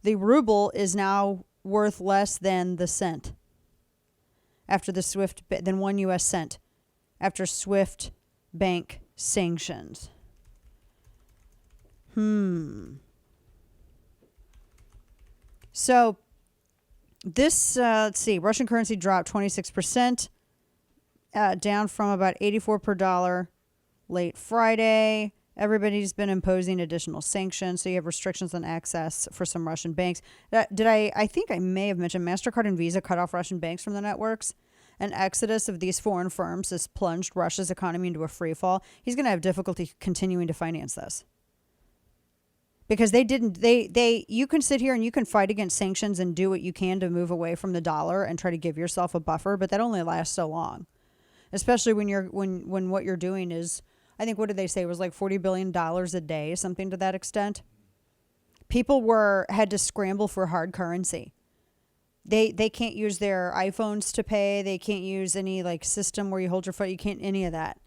The ruble is now worth less than the cent after the than 1 U.S. cent after SWIFT bank sanctions. So this, let's see, Russian currency dropped 26%, down from about 84 per dollar late Friday. Everybody's been imposing additional sanctions, so you have restrictions on access for some Russian banks. I think I may have mentioned MasterCard and Visa cut off Russian banks from the networks. An exodus of these foreign firms has plunged Russia's economy into a free fall. He's going to have difficulty continuing to finance this. Because you can sit here and you can fight against sanctions and do what you can to move away from the dollar and try to give yourself a buffer, but that only lasts so long. Especially when what you're doing is, I think, what did they say? It was like $40 billion a day, something to that extent. People had to scramble for hard currency. They can't use their iPhones to pay. They can't use any like system where you hold your phone. You can't any of that.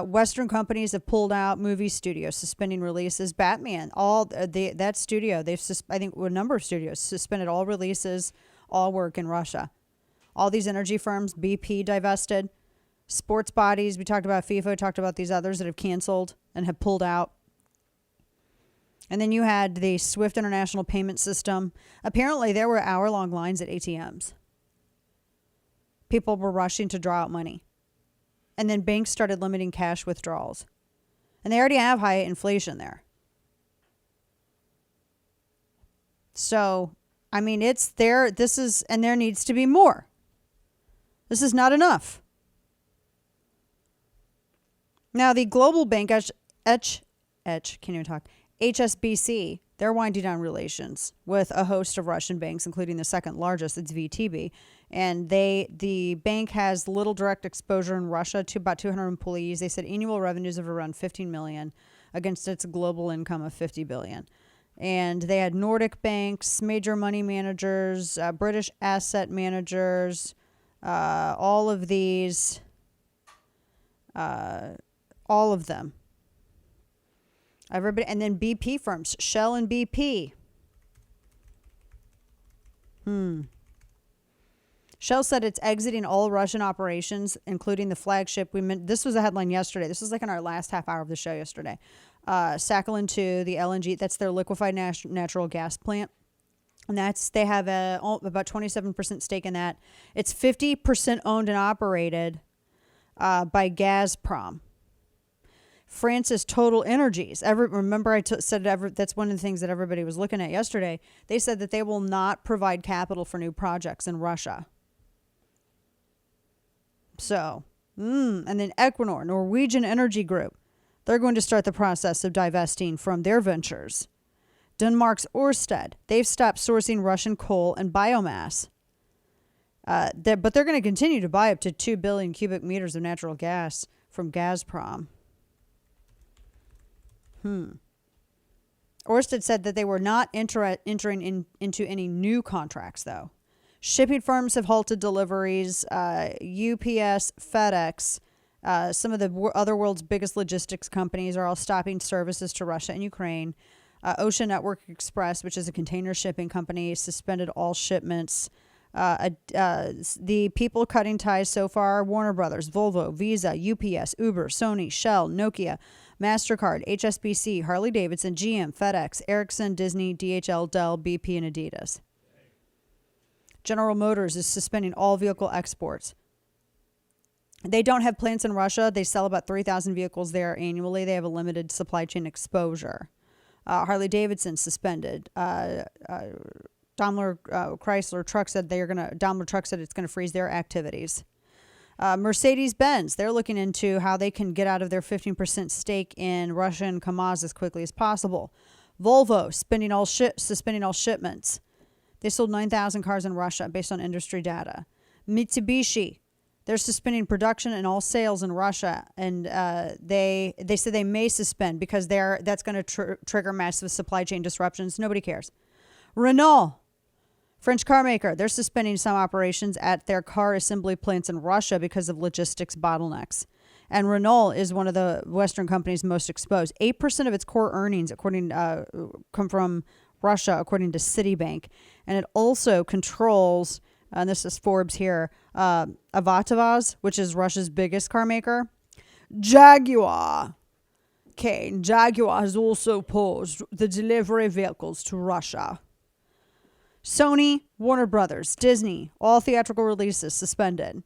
Western companies have pulled out movie studios, suspending releases. Batman, that studio, I think a number of studios suspended all releases, all work in Russia. All these energy firms, BP divested. Sports bodies, we talked about FIFA, talked about these others that have canceled and have pulled out. And then you had the SWIFT International Payment System. Apparently, there were hour-long lines at ATMs. People were rushing to draw out money. And then banks started limiting cash withdrawals. And they already have high inflation there. So, I mean, it's there. And there needs to be more. This is not enough. Now, the global bank, HSBC, they're winding down relations with a host of Russian banks, including the second largest, it's VTB. And the bank has little direct exposure in Russia, to about 200 employees. They said annual revenues of around 15 million against its global income of 50 billion. And they had Nordic banks, major money managers, British asset managers, all of these, all of them. Everybody, and then BP firms, Shell and BP. Shell said it's exiting all Russian operations, including the flagship. This was a headline yesterday. This was like in our last half hour of the show yesterday. Sakhalin 2, the LNG, that's their liquefied natural gas plant. And they have about 27% stake in that. It's 50% owned and operated by Gazprom. France's Total Energies. Remember I said that's one of the things that everybody was looking at yesterday. They said that they will not provide capital for new projects in Russia. So, and then Equinor, Norwegian Energy Group. They're going to start the process of divesting from their ventures. Denmark's Ørsted. They've stopped sourcing Russian coal and biomass. But they're going to continue to buy up to 2 billion cubic meters of natural gas from Gazprom. Ørsted said that they were not entering into any new contracts, though. Shipping firms have halted deliveries. UPS, FedEx, some of the other world's biggest logistics companies are all stopping services to Russia and Ukraine. Ocean Network Express, which is a container shipping company, suspended all shipments. The people cutting ties so far: Warner Brothers, Volvo, Visa, UPS, Uber, Sony, Shell, Nokia, MasterCard, HSBC, Harley-Davidson, GM, FedEx, Ericsson, Disney, DHL, Dell, BP, and Adidas. General Motors is suspending all vehicle exports. They don't have plants in Russia. They sell about 3,000 vehicles there annually. They have a limited supply chain exposure. Harley-Davidson suspended. Daimler Chrysler Truck said Daimler Truck said it's going to freeze their activities. Mercedes-Benz, they're looking into how they can get out of their 15% stake in Russian Kamaz as quickly as possible. Volvo suspending all shipments. They sold 9,000 cars in Russia based on industry data. Mitsubishi, they're suspending production and all sales in Russia, and they said they may suspend because that's going to trigger massive supply chain disruptions. Nobody cares. Renault, French car maker, they're suspending some operations at their car assembly plants in Russia because of logistics bottlenecks. And Renault is one of the Western companies most exposed. 8% of its core earnings, come from Russia, according to Citibank. And it also controls, and this is Forbes here, Avatavaz, which is Russia's biggest car maker. Jaguar. Okay, Jaguar has also paused the delivery of vehicles to Russia. Sony, Warner Brothers, Disney, all theatrical releases suspended.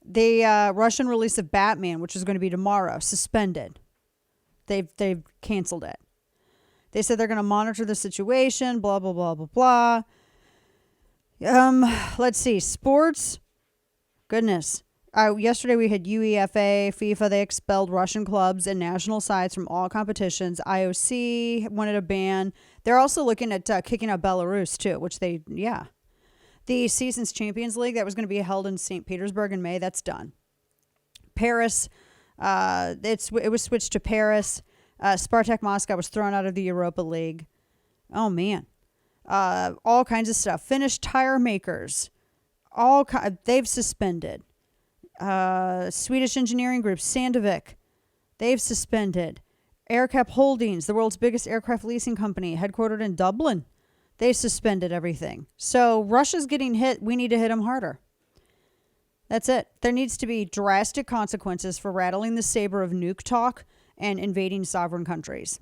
The Russian release of Batman, which is going to be tomorrow, suspended. They've canceled it. They said they're going to monitor the situation, blah, blah, blah, blah, blah. Let's see. Sports. Goodness. Yesterday we had UEFA, FIFA. They expelled Russian clubs and national sides from all competitions. IOC wanted a ban. They're also looking at kicking out Belarus too, which the Seasons Champions League that was going to be held in St. Petersburg in May, that's done. Paris, it was switched to Paris. Spartak Moscow was thrown out of the Europa League. Oh man, all kinds of stuff. Finnish tire makers, they've suspended. Swedish engineering group Sandvik, they've suspended. AerCap Holdings, the world's biggest aircraft leasing company, headquartered in Dublin, they suspended everything. So Russia's getting hit. We need to hit them harder. That's it. There needs to be drastic consequences for rattling the saber of nuke talk and invading sovereign countries.